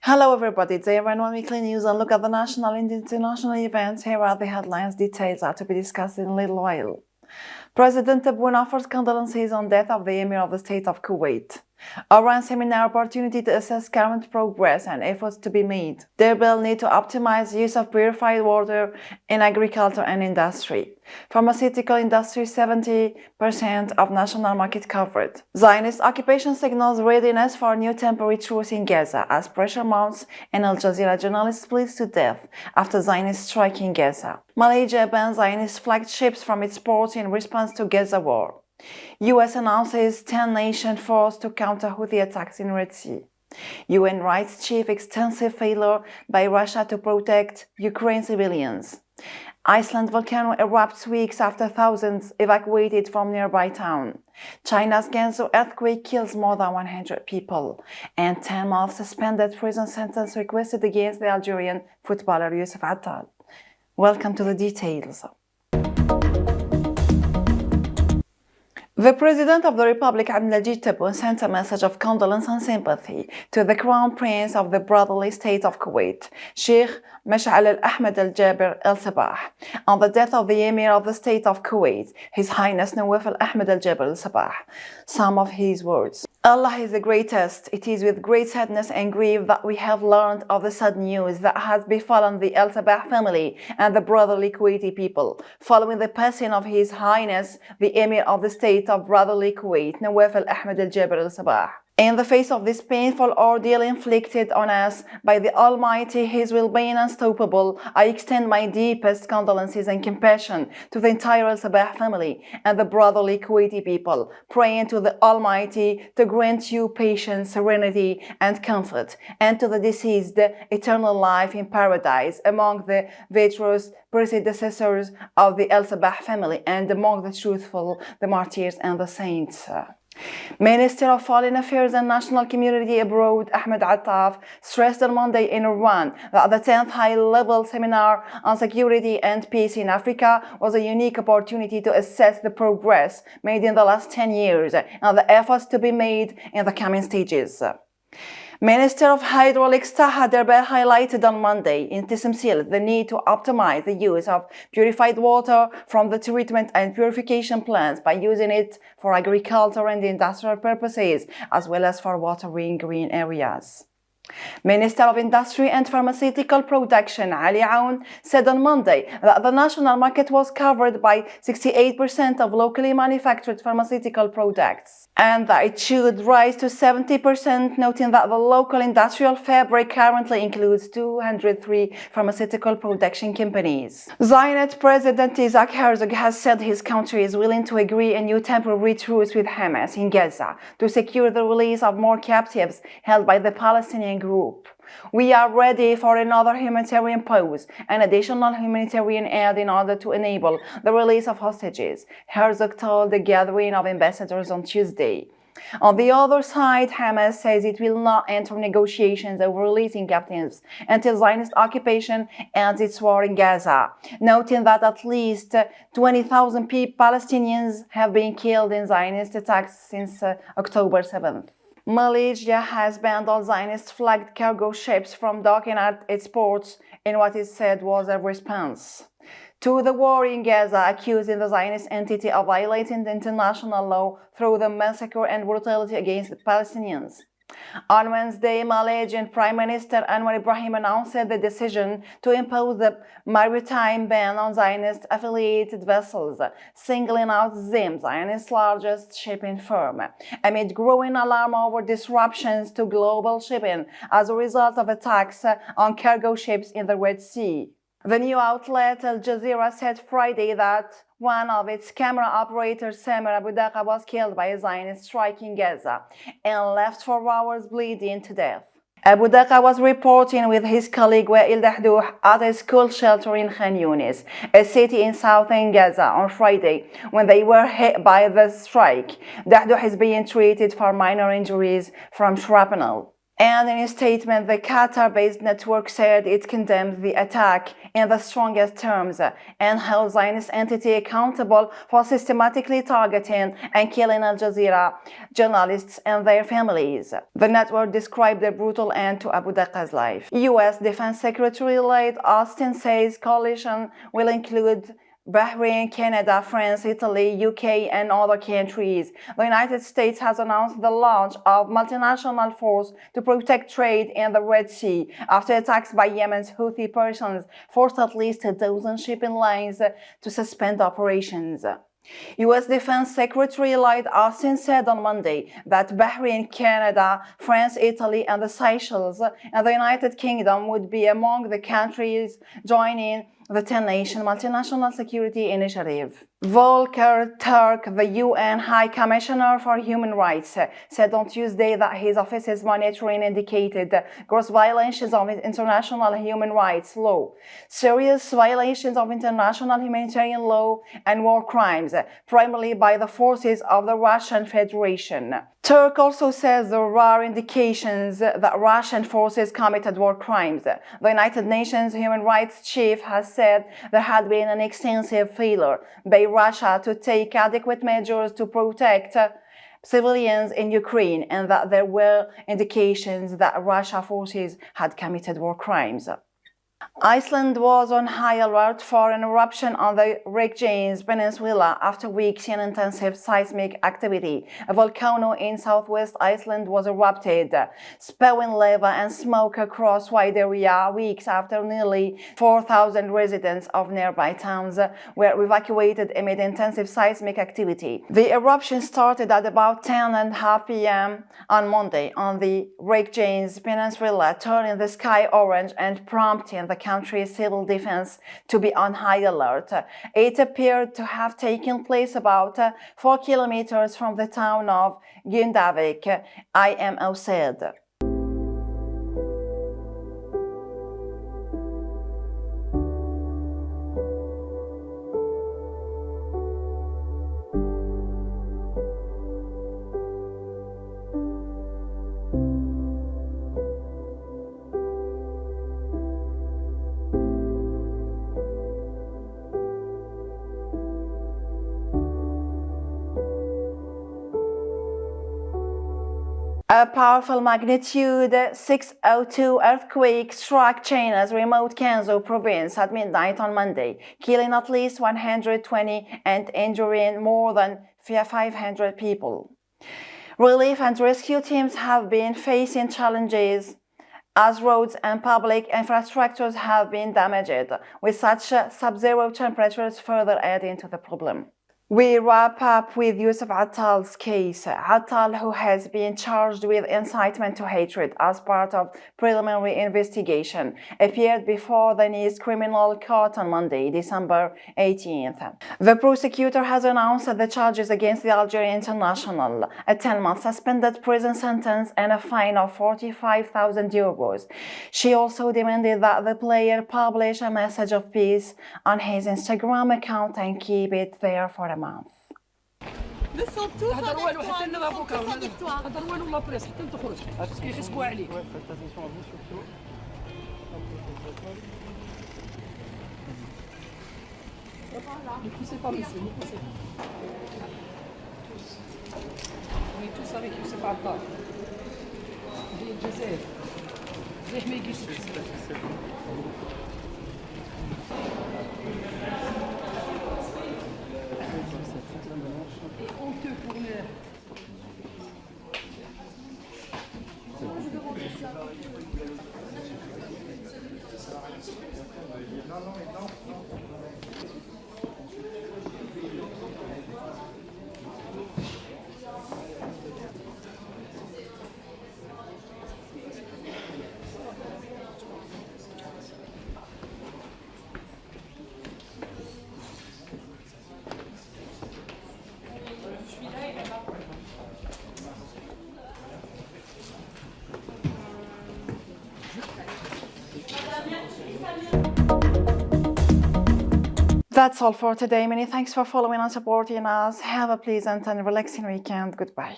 Hello everybody, it's DJAZAIR and weekly news and look at the national and international events. Here are the headlines. Details are to be discussed in a little while. President Tebboune offers condolences on death of the Emir of the State of Kuwait. Iran seminar opportunity to assess current progress and efforts to be made. Their bill need to optimize use of purified water in agriculture and industry. Pharmaceutical industry 70% of national market covered. Zionist occupation signals readiness for new temporary truce in Gaza as pressure mounts and Al Jazeera journalist pleads to death after Zionist strike in Gaza. Malaysia bans Zionist flagged ships from its ports in response to Gaza war. US announces 10-nation force to counter Houthi attacks in Red Sea. UN rights chief extensive failure by Russia to protect Ukraine civilians. Iceland volcano erupts weeks after thousands evacuated from nearby town. China's Gansu earthquake kills more than 100 people. And 10-month suspended prison sentence requested against the Algerian footballer Youssef Attal. Welcome to the details. The President of the Republic, Abdelaziz Tebboune, sent a message of condolence and sympathy to the Crown Prince of the Brotherly State of Kuwait, Sheikh Mash'al al-Ahmed al-Jaber al-Sabah, on the death of the Emir of the State of Kuwait, His Highness Nawaf al-Ahmed al-Jaber al-Sabah. Some of his words. Allah is the greatest. It is with great sadness and grief that we have learned of the sad news that has befallen the al-Sabah family and the brotherly Kuwaiti people, following the passing of His Highness, the Emir of the State of Brotherly Kuwait, Nawaf al-Ahmed al-Jaber al-Sabah. In the face of this painful ordeal inflicted on us by the Almighty, His will being unstoppable, I extend my deepest condolences and compassion to the entire Al-Sabah family and the brotherly Kuwaiti people, praying to the Almighty to grant you patience, serenity, and comfort, and to the deceased eternal life in paradise among the virtuous predecessors of the Al-Sabah family and among the truthful, the martyrs, and the saints. Minister of Foreign Affairs and National Community Abroad Ahmed Attaf stressed on Monday in Iran that the 10th high-level seminar on security and peace in Africa was a unique opportunity to assess the progress made in the last 10 years and the efforts to be made in the coming stages. Minister of Hydraulics Taha Derbe highlighted on Monday in Tisimsil the need to optimize the use of purified water from the treatment and purification plants by using it for agriculture and industrial purposes, as well as for watering green areas. Minister of Industry and Pharmaceutical Production Ali Aoun said on Monday that the national market was covered by 68% of locally manufactured pharmaceutical products and that it should rise to 70%, noting that the local industrial fabric currently includes 203 pharmaceutical production companies. Zionist President Isaac Herzog has said his country is willing to agree a new temporary truce with Hamas in Gaza to secure the release of more captives held by the Palestinian group. We are ready for another humanitarian pause and additional humanitarian aid in order to enable the release of hostages, Herzog told the gathering of ambassadors on Tuesday. On the other side, Hamas says it will not enter negotiations over releasing captives until Zionist occupation ends its war in Gaza, noting that at least 20,000 Palestinians have been killed in Zionist attacks since October 7th. Malaysia has banned all Zionist-flagged cargo ships from docking at its ports in what is said was a response to the war in Gaza, accusing the Zionist entity of violating the international law through the massacre and brutality against the Palestinians. On Wednesday, Malaysian Prime Minister Anwar Ibrahim announced the decision to impose the maritime ban on Zionist-affiliated vessels, singling out Zim, Zionist's largest shipping firm, amid growing alarm over disruptions to global shipping as a result of attacks on cargo ships in the Red Sea. The new outlet Al Jazeera said Friday that one of its camera operators, Samir Abu Daqa, was killed by a Zionist strike in Gaza and left for hours bleeding to death. Abu Daqa was reporting with his colleague Wael Dahdouh at a school shelter in Khan Yunis, a city in southern Gaza, on Friday when they were hit by the strike. Dahdouh is being treated for minor injuries from shrapnel. And in a statement, the Qatar-based network said it condemned the attack in the strongest terms and held Zionist entity accountable for systematically targeting and killing Al Jazeera journalists and their families. The network described the brutal end to Abu Daqqa's life. U.S. Defense Secretary Lloyd Austin says coalition will include Bahrain, Canada, France, Italy, UK, and other countries. The United States has announced the launch of multinational force to protect trade in the Red Sea after attacks by Yemen's Houthi persons forced at least a dozen shipping lines to suspend operations. U.S. Defense Secretary Lloyd Austin said on Monday that Bahrain, Canada, France, Italy, and the Seychelles and the United Kingdom would be among the countries joining the 10-nation multinational security initiative. Volker Turk, the UN High Commissioner for Human Rights, said on Tuesday that his office's monitoring indicated gross violations of international human rights law, serious violations of international humanitarian law, and war crimes, primarily by the forces of the Russian Federation. Turk also says there are indications that Russian forces committed war crimes. The United Nations Human Rights Chief has said there had been an extensive failure by Russia to take adequate measures to protect civilians in Ukraine and that there were indications that Russian forces had committed war crimes. Iceland was on high alert for an eruption on the Reykjanes Peninsula after weeks in intensive seismic activity. A volcano in southwest Iceland was erupted, spewing lava and smoke across wide area weeks after nearly 4,000 residents of nearby towns were evacuated amid intensive seismic activity. The eruption started at about 10:30 p.m. on Monday on the Reykjanes Peninsula, turning the sky orange and prompting the country's civil defense to be on high alert. It appeared to have taken place about 4 kilometers from the town of Gundavik, IMO said. A powerful magnitude 6.02 earthquake struck China's remote Gansu province at midnight on Monday, killing at least 120 and injuring more than 500 people. Relief and rescue teams have been facing challenges as roads and public infrastructures have been damaged, with such sub-zero temperatures further adding to the problem. We wrap up with Yusuf Attal's case. Attal, who has been charged with incitement to hatred as part of preliminary investigation, appeared before the Nice Criminal Court on Monday, December 18th. The prosecutor has announced the charges against the Algerian international, a 10-month suspended prison sentence and a fine of 45,000 euros. She also demanded that the player publish a message of peace on his Instagram account and keep it there for a month. هذا والو حتى نضربوك هذا والو لا بريس حتى تخرج كيحسبوا عليك Ne poussez pas monsieur, ne poussez pas. On est tous avec Youssef Attal. DJAZAIR. ليش ما يجيش honteux pour le... That's all for today. Many thanks for following and supporting us. Have a pleasant and relaxing weekend. Goodbye.